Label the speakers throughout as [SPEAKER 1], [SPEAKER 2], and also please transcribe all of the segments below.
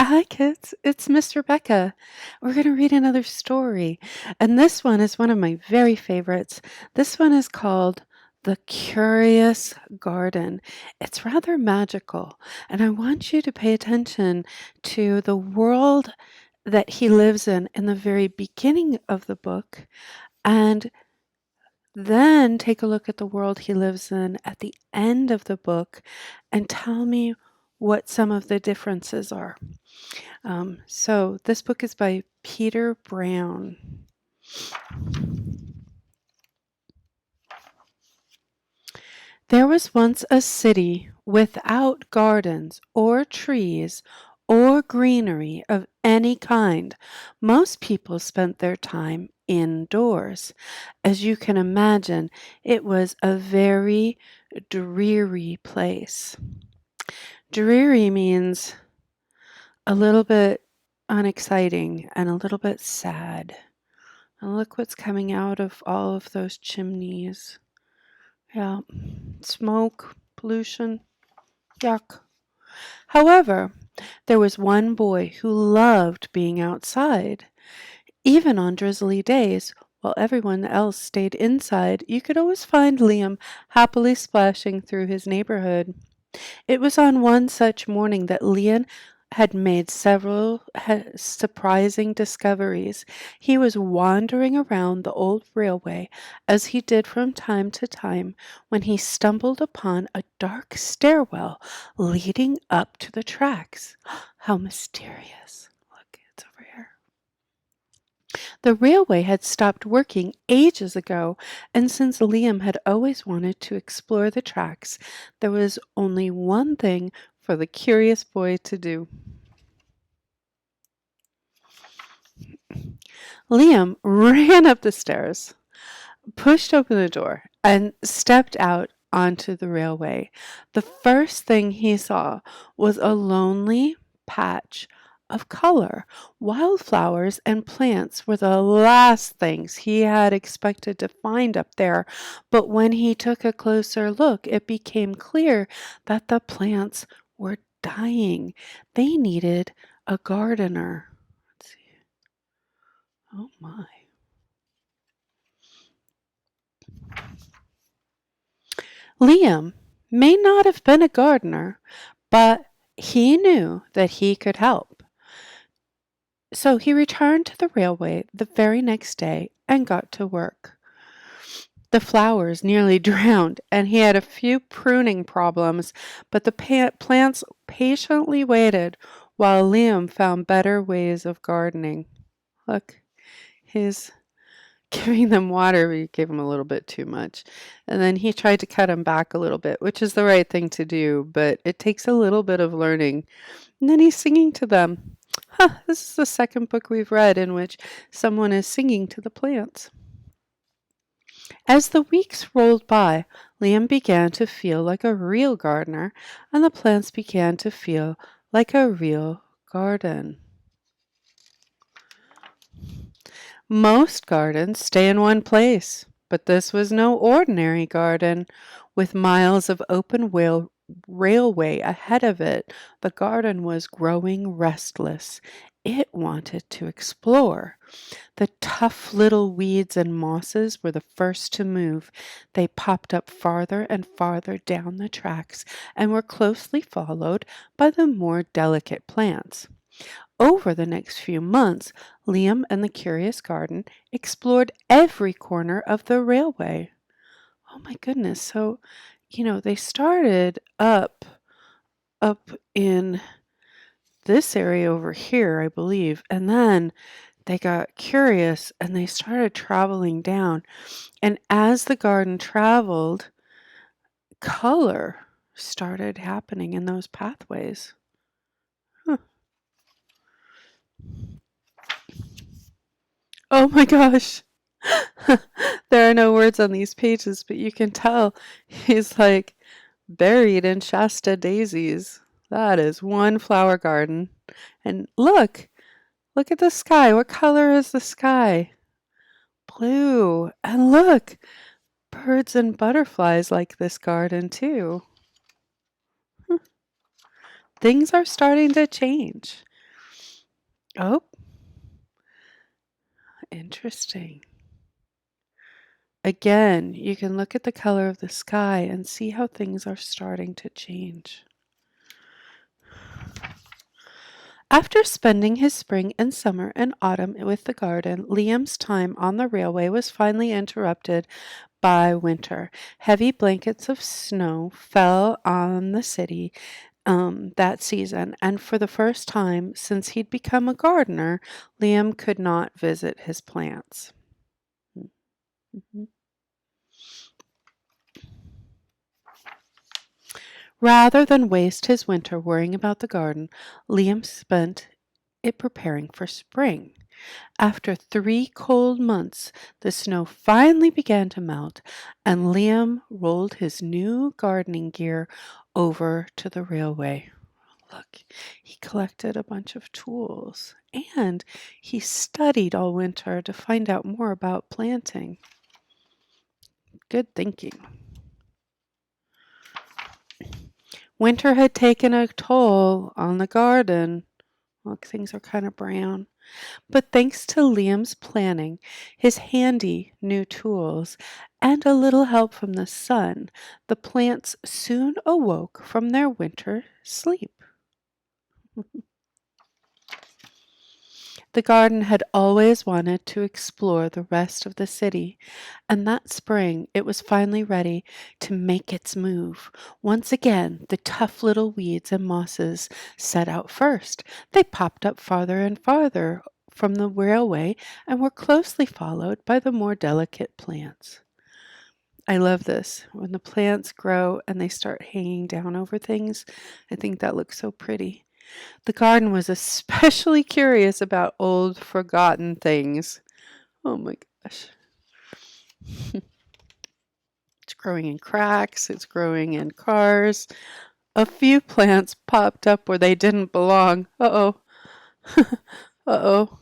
[SPEAKER 1] Hi, kids. It's Miss Rebecca. We're going to read another story. And this one is one of my very favorites. This one is called The Curious Garden. It's rather magical. And I want you to pay attention to the world that he lives in the very beginning of the book. And then take a look at the world he lives in at the end of the book and tell me what some of the differences are. So this book is by Peter Brown. There was once a city without gardens or trees or greenery of any kind. Most people spent their time indoors. As you can imagine, it was a very dreary place. Dreary means a little bit unexciting and a little bit sad. And look what's coming out of all of those chimneys. Yeah, smoke, pollution, yuck. However, there was one boy who loved being outside. Even on drizzly days, while everyone else stayed inside, you could always find Liam happily splashing through his neighborhood. It was on one such morning that Liam had made several surprising discoveries. He was wandering around the old railway, as he did from time to time, when he stumbled upon a dark stairwell leading up to the tracks. How mysterious. Look, it's over here. The railway had stopped working ages ago, and since Liam had always wanted to explore the tracks, there was only one thing for the curious boy to do. Liam ran up the stairs, pushed open the door, and stepped out onto the railway. The first thing he saw was a lonely patch of color. Wildflowers and plants were the last things he had expected to find up there, but when he took a closer look, it became clear that the plants were dying. They needed a gardener. Let's see. Oh my. Liam may not have been a gardener, but he knew that he could help. So he returned to the railway the very next day and got to work. The flowers nearly drowned, and he had a few pruning problems, but the plants patiently waited while Liam found better ways of gardening. Look, he's giving them water, but he gave them a little bit too much. And then he tried to cut them back a little bit, which is the right thing to do, but it takes a little bit of learning. And then he's singing to them. This is the second book we've read in which someone is singing to the plants. As the weeks rolled by, Liam began to feel like a real gardener, and the plants began to feel like a real garden. Most gardens stay in one place, but this was no ordinary garden. With miles of open railway ahead of it, the garden was growing restless. It wanted to explore. The tough little weeds and mosses were the first to move. They popped up farther and farther down the tracks and were closely followed by the more delicate plants. Over the next few months, Liam and the Curious Garden explored every corner of the railway. Oh my goodness. So, they started up in this area over here, I believe, and then they got curious and they started traveling down. And as the garden traveled, color started happening in those pathways. Huh. Oh my gosh. There are no words on these pages, but you can tell he's like buried in Shasta daisies. That is one flower garden. And look at the sky. What color is the sky? Blue. And look, birds and butterflies like this garden too. Things are starting to change. Oh, interesting. Again, you can look at the color of the sky and see how things are starting to change. After spending his spring and summer and autumn with the garden, Liam's time on the railway was finally interrupted by winter. Heavy blankets of snow fell on the city that season, and for the first time since he'd become a gardener, Liam could not visit his plants. Mhm. Rather than waste his winter worrying about the garden, Liam spent it preparing for spring. After 3 cold months, the snow finally began to melt, and Liam rolled his new gardening gear over to the railway. Look, he collected a bunch of tools and he studied all winter to find out more about planting. Good thinking. Winter had taken a toll on the garden. Look, things are kind of brown. But thanks to Liam's planning, his handy new tools, and a little help from the sun, the plants soon awoke from their winter sleep. The garden had always wanted to explore the rest of the city, and that spring it was finally ready to make its move. Once again, the tough little weeds and mosses set out first. They popped up farther and farther from the railway and were closely followed by the more delicate plants. I love this. When the plants grow and they start hanging down over things, I think that looks so pretty. The garden was especially curious about old, forgotten things. Oh my gosh. It's growing in cracks, it's growing in cars. A few plants popped up where they didn't belong. Uh oh. Uh oh.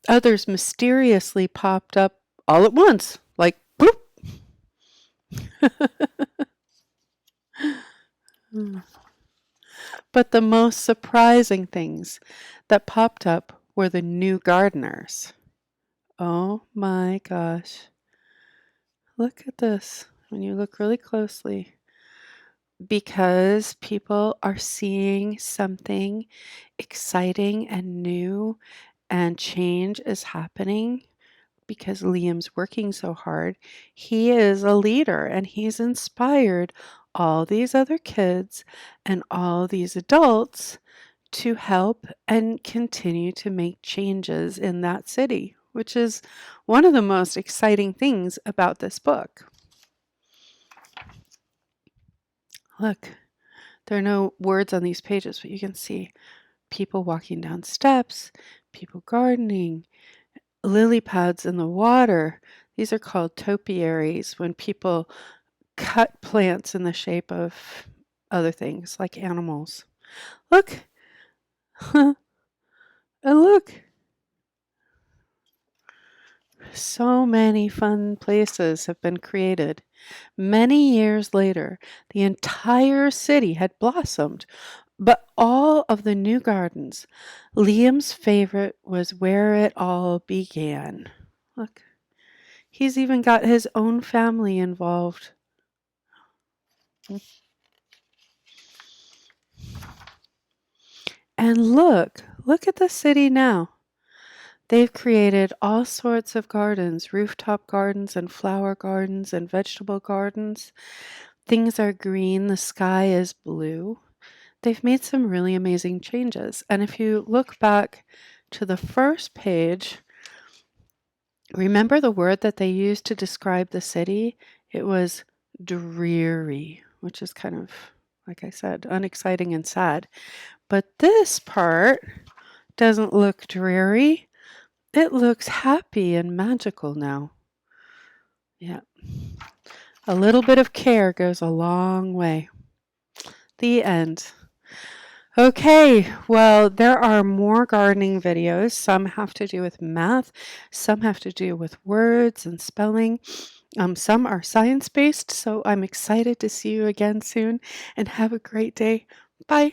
[SPEAKER 1] Others mysteriously popped up all at once, like bloop. But the most surprising things that popped up were the new gardeners. Oh my gosh. Look at this when you look really closely. Because people are seeing something exciting and new, and change is happening because Liam's working so hard. He is a leader and he's inspired all these other kids and all these adults to help and continue to make changes in that city, which is one of the most exciting things about this book. Look, there are no words on these pages, but you can see people walking down steps, people gardening, lily pads in the water. These are called topiaries when people cut plants in the shape of other things like animals. Look, and look, so many fun places have been created. Many years later, the entire city had blossomed, but all of the new gardens, Liam's favorite was where it all began. Look, he's even got his own family involved. And look at the city now. They've created all sorts of gardens, rooftop gardens and flower gardens and vegetable gardens. Things are green, the sky is blue. They've made some really amazing changes. And if you look back to the first page, remember the word that they used to describe the city? It was dreary, which is kind of, like I said, unexciting and sad. But this part doesn't look dreary. It looks happy and magical now. Yeah. A little bit of care goes a long way. The end. Okay, well, there are more gardening videos. Some have to do with math, some have to do with words and spelling. Some are science based, so I'm excited to see you again soon and have a great day. Bye.